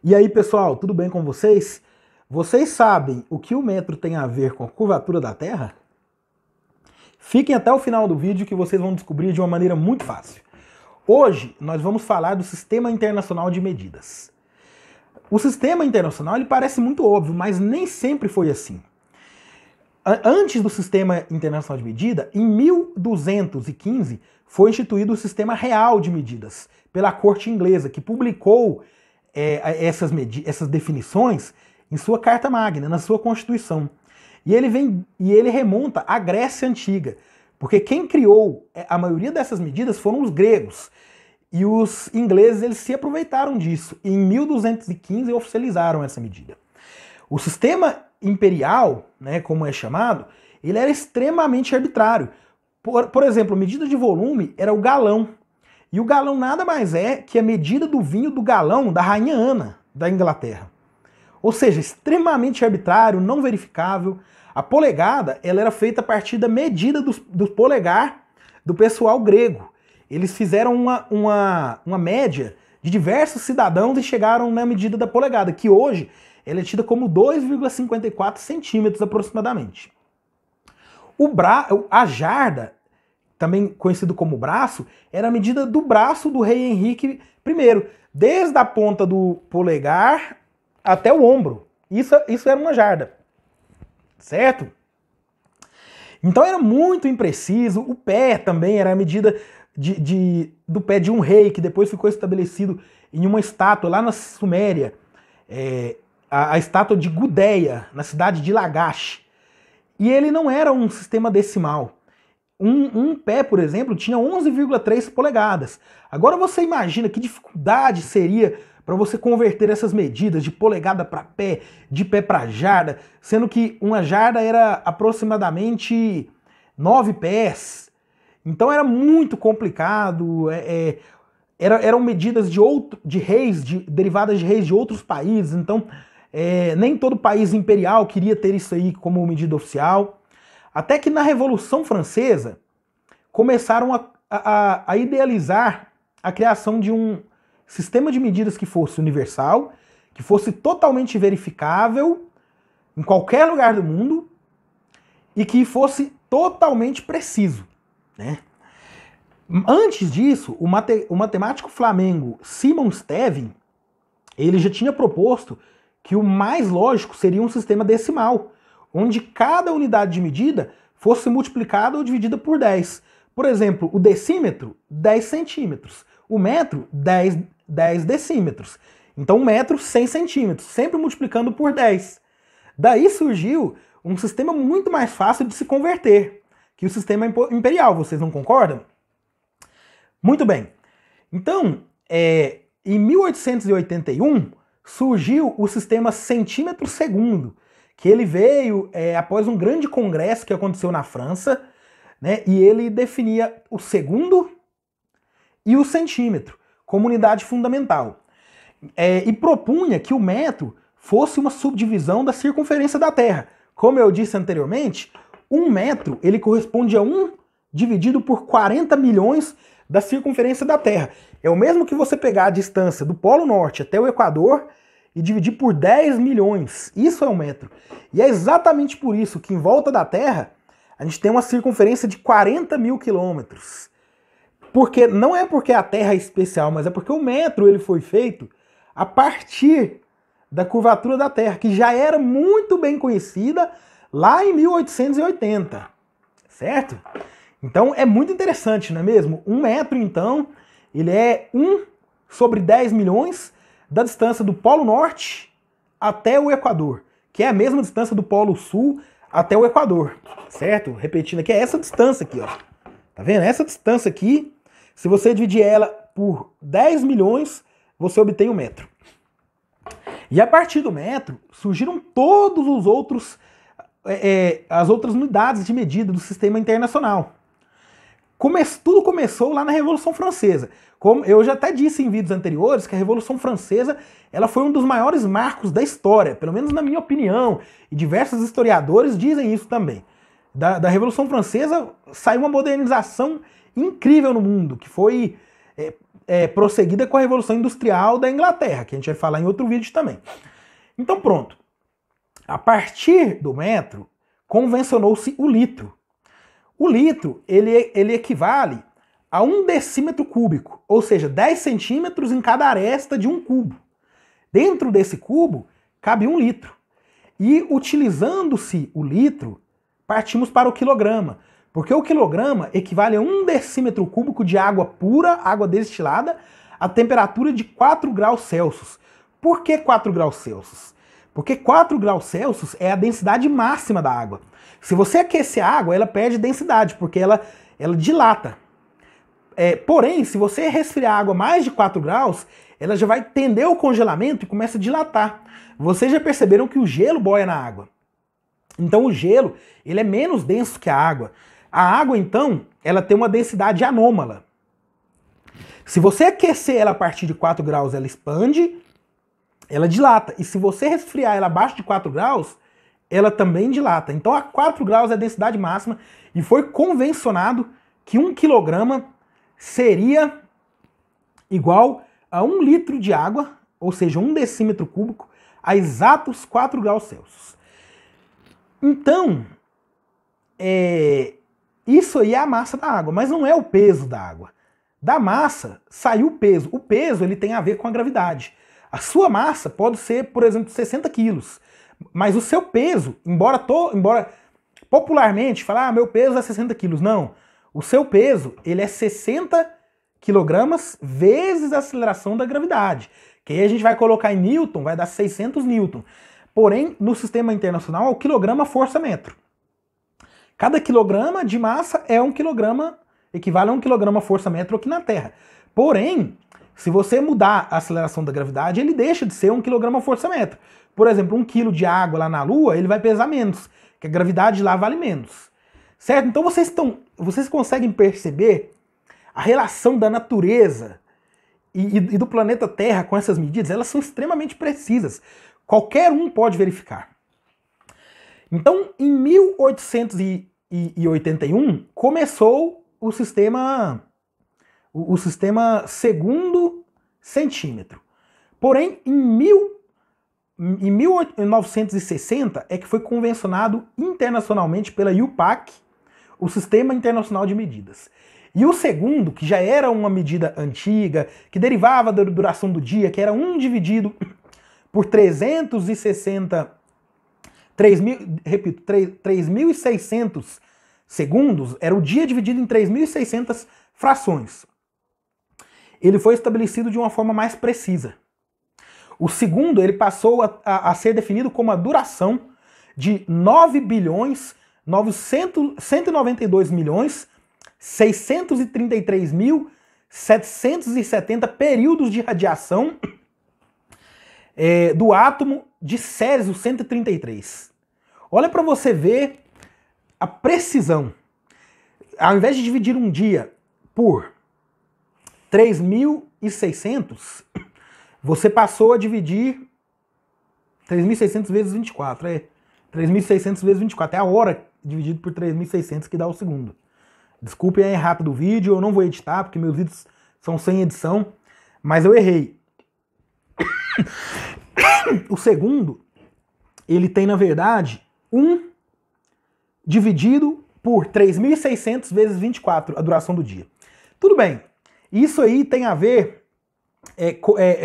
E aí, pessoal, tudo bem com vocês? Vocês sabem o que o metro tem a ver com a curvatura da Terra? Fiquem até o final do vídeo que vocês vão descobrir de uma maneira muito fácil. Hoje nós vamos falar do Sistema Internacional de Medidas. O Sistema Internacional ele parece muito óbvio, mas nem sempre foi assim. Antes do Sistema Internacional de Medida, em 1215, foi instituído o Sistema Real de Medidas pela Corte Inglesa, que publicou essas definições em sua Carta Magna, na sua Constituição. E ele remonta à Grécia Antiga, porque quem criou a maioria dessas medidas foram os gregos. E os ingleses eles se aproveitaram disso. E em 1215 oficializaram essa medida. O sistema imperial, né, como é chamado, ele era extremamente arbitrário. Por exemplo, a medida de volume era o galão. E o galão nada mais é que a medida do vinho do galão da Rainha Ana, da Inglaterra. Ou seja, extremamente arbitrário, não verificável. A polegada ela era feita a partir da medida do polegar do pessoal grego. Eles fizeram uma média de diversos cidadãos e chegaram na medida da polegada, que hoje ela é tida como 2,54 centímetros aproximadamente. A jarda, também conhecido como braço, era a medida do braço do rei Henrique I, desde a ponta do polegar até o ombro. Isso era uma jarda, certo? Então era muito impreciso. O pé também era a medida do pé de um rei, que depois ficou estabelecido em uma estátua lá na Suméria, a estátua de Gudea, na cidade de Lagash. E ele não era um sistema decimal. Um pé, por exemplo, tinha 11,3 polegadas. Agora você imagina que dificuldade seria para você converter essas medidas de polegada para pé, de pé para jarda, sendo que uma jarda era aproximadamente 9 pés. Então era muito complicado. Eram medidas de reis, derivadas de reis de outros países. Então nem todo país imperial queria ter isso aí como medida oficial. Até que na Revolução Francesa começaram a idealizar a criação de um sistema de medidas que fosse universal, que fosse totalmente verificável em qualquer lugar do mundo e que fosse totalmente preciso, né? Antes disso, o matemático flamengo Simon Stevin, ele já tinha proposto que o mais lógico seria um sistema decimal, onde cada unidade de medida fosse multiplicada ou dividida por 10. Por exemplo, o decímetro, 10 centímetros. O metro, 10 decímetros. Então, um metro, 100 centímetros, sempre multiplicando por 10. Daí surgiu um sistema muito mais fácil de se converter que o sistema imperial. Vocês não concordam? Muito bem. Então, em 1881, surgiu o sistema centímetro segundo, que ele veio após um grande congresso que aconteceu na França, né, e ele definia o segundo e o centímetro como unidade fundamental. E propunha que o metro fosse uma subdivisão da circunferência da Terra. Como eu disse anteriormente, um metro ele corresponde a 1 dividido por 40 milhões da circunferência da Terra. É o mesmo que você pegar a distância do Polo Norte até o Equador e dividir por 10 milhões. Isso é um metro. E é exatamente por isso que em volta da Terra a gente tem uma circunferência de 40 mil quilômetros. Porque não é porque a Terra é especial, mas é porque o metro ele foi feito a partir da curvatura da Terra, que já era muito bem conhecida lá em 1880. Certo? Então é muito interessante, não é mesmo? Um metro, então, ele é 1 sobre 10 milhões da distância do Polo Norte até o Equador, que é a mesma distância do Polo Sul até o Equador, certo? Repetindo aqui, é essa distância aqui, ó. Tá vendo? Essa distância aqui, se você dividir ela por 10 milhões, você obtém um metro. E a partir do metro, surgiram todos os outros, as outras unidades de medida do sistema internacional. Tudo começou lá na Revolução Francesa. Como eu já até disse em vídeos anteriores, que a Revolução Francesa ela foi um dos maiores marcos da história, pelo menos na minha opinião, e diversos historiadores dizem isso também. Da Revolução Francesa saiu uma modernização incrível no mundo, que foi prosseguida com a Revolução Industrial da Inglaterra, que a gente vai falar em outro vídeo também. Então pronto. A partir do metro, convencionou-se o litro. O litro, ele equivale a 1 decímetro cúbico, ou seja, 10 centímetros em cada aresta de um cubo. Dentro desse cubo, cabe 1 litro. E utilizando-se o litro, partimos para o quilograma, porque o quilograma equivale a 1 decímetro cúbico de água pura, água destilada, a temperatura de 4 graus Celsius. Por que 4 graus Celsius? Porque 4 graus Celsius é a densidade máxima da água. Se você aquecer a água, ela perde densidade, porque ela dilata. Porém, se você resfriar a água mais de 4 graus, ela já vai tender ao congelamento e começa a dilatar. Vocês já perceberam que o gelo boia na água. Então o gelo, ele é menos denso que a água. A água, então, ela tem uma densidade anômala. Se você aquecer ela a partir de 4 graus, ela expande, ela dilata. E se você resfriar ela abaixo de 4 graus, ela também dilata. Então a 4 graus é a densidade máxima e foi convencionado que 1 quilograma seria igual a 1 litro de água, ou seja, 1 decímetro cúbico, a exatos 4 graus Celsius. Então, isso aí é a massa da água, mas não é o peso da água. Da massa saiu o peso. O peso ele tem a ver com a gravidade. A sua massa pode ser, por exemplo, 60 quilos, mas o seu peso, embora popularmente falar, meu peso é 60 quilos, não. O seu peso ele é 60 quilogramas vezes a aceleração da gravidade, que aí a gente vai colocar em Newton, vai dar 600 Newton. Porém, no sistema internacional, é o quilograma força-metro. Cada quilograma de massa é 1 quilograma, equivale a 1 quilograma força-metro aqui na Terra. Porém, se você mudar a aceleração da gravidade, ele deixa de ser 1 quilograma força-metro. Por exemplo, 1 quilo de água lá na Lua, ele vai pesar menos, porque a gravidade lá vale menos. Certo? Então vocês conseguem perceber a relação da natureza e do planeta Terra com essas medidas? Elas são extremamente precisas. Qualquer um pode verificar. Então, em 1881, começou o sistema segundo centímetro. Porém, em 1960 é que foi convencionado internacionalmente pela IUPAC, o Sistema Internacional de Medidas. E o segundo, que já era uma medida antiga, que derivava da duração do dia, que era 1 dividido por 3.600 segundos, era o dia dividido em 3.600 frações. Ele foi estabelecido de uma forma mais precisa. O segundo, ele passou a ser definido como a duração de 9.901.633.770 períodos de radiação do átomo de Césio 133. Olha para você ver a precisão. Ao invés de dividir um dia por 3.600, você passou a dividir 3.600 vezes 24. 3.600 vezes 24. É a hora dividido por 3.600 que dá o segundo. Desculpem a errata do vídeo, eu não vou editar, porque meus vídeos são sem edição, mas eu errei. O segundo, ele tem, na verdade, 1 dividido por 3.600 vezes 24, a duração do dia. Tudo bem, isso aí tem a ver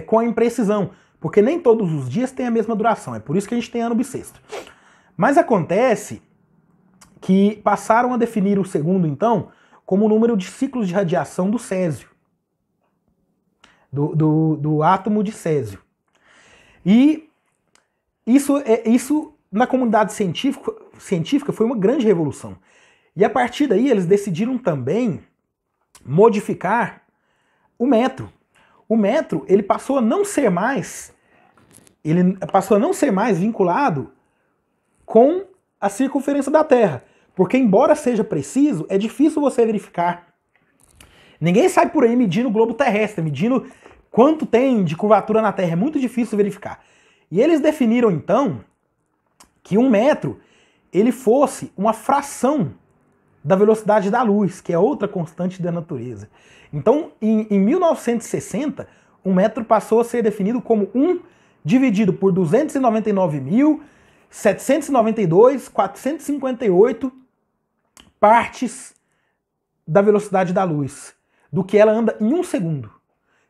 com a imprecisão, porque nem todos os dias tem a mesma duração, é por isso que a gente tem ano bissexto. Mas acontece que passaram a definir o segundo, então, como o número de ciclos de radiação do Césio, do átomo de Césio. E isso na comunidade científica foi uma grande revolução. E a partir daí eles decidiram também modificar o metro. O metro, ele passou a não ser mais vinculado com a circunferência da Terra. Porque, embora seja preciso, é difícil você verificar. Ninguém sai por aí medindo o globo terrestre, medindo quanto tem de curvatura na Terra. É muito difícil verificar. E eles definiram, então, que 1 metro ele fosse uma fração da velocidade da luz, que é outra constante da natureza. Então, em 1960, um metro passou a ser definido como 1 dividido por 299.792.458 partes da velocidade da luz, do que ela anda em 1 segundo.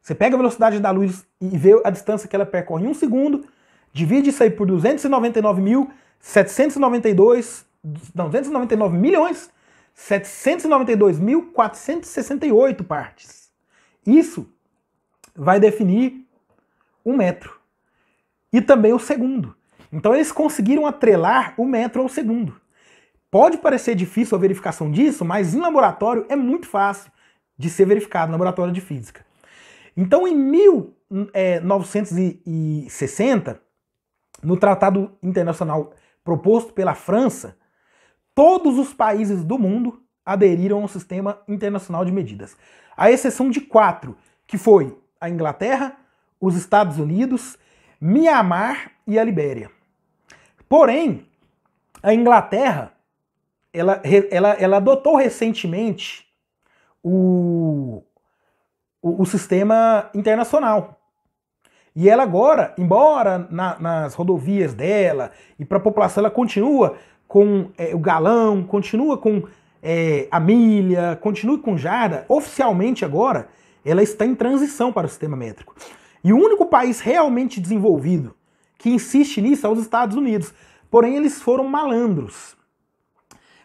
Você pega a velocidade da luz e vê a distância que ela percorre em 1 segundo, divide isso aí por 299.792.468 partes. Isso vai definir 1 metro. E também o segundo. Então eles conseguiram atrelar o metro ao segundo. Pode parecer difícil a verificação disso, mas em laboratório é muito fácil de ser verificado, no laboratório de física. Então em 1960, no Tratado Internacional proposto pela França, todos os países do mundo aderiram ao Sistema Internacional de Medidas. À exceção de 4, que foi a Inglaterra, os Estados Unidos, Mianmar e a Libéria. Porém, a Inglaterra ela adotou recentemente o sistema internacional. E ela agora, embora nas rodovias dela e para a população, ela continua com o galão, continua com a milha, continua com jarda, oficialmente agora ela está em transição para o sistema métrico. E o único país realmente desenvolvido que insiste nisso é os Estados Unidos. Porém, eles foram malandros.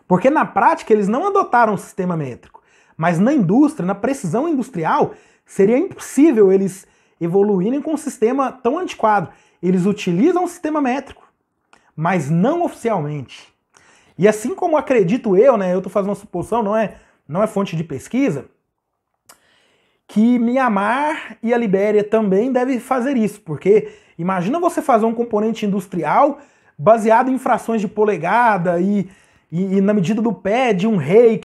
Porque na prática eles não adotaram o sistema métrico. Mas na indústria, na precisão industrial, seria impossível eles evoluírem com um sistema tão antiquado. Eles utilizam o sistema métrico, mas não oficialmente. E assim como acredito eu estou fazendo uma suposição, não é fonte de pesquisa, que Mianmar e a Libéria também devem fazer isso, porque imagina você fazer um componente industrial baseado em frações de polegada e na medida do pé de um rei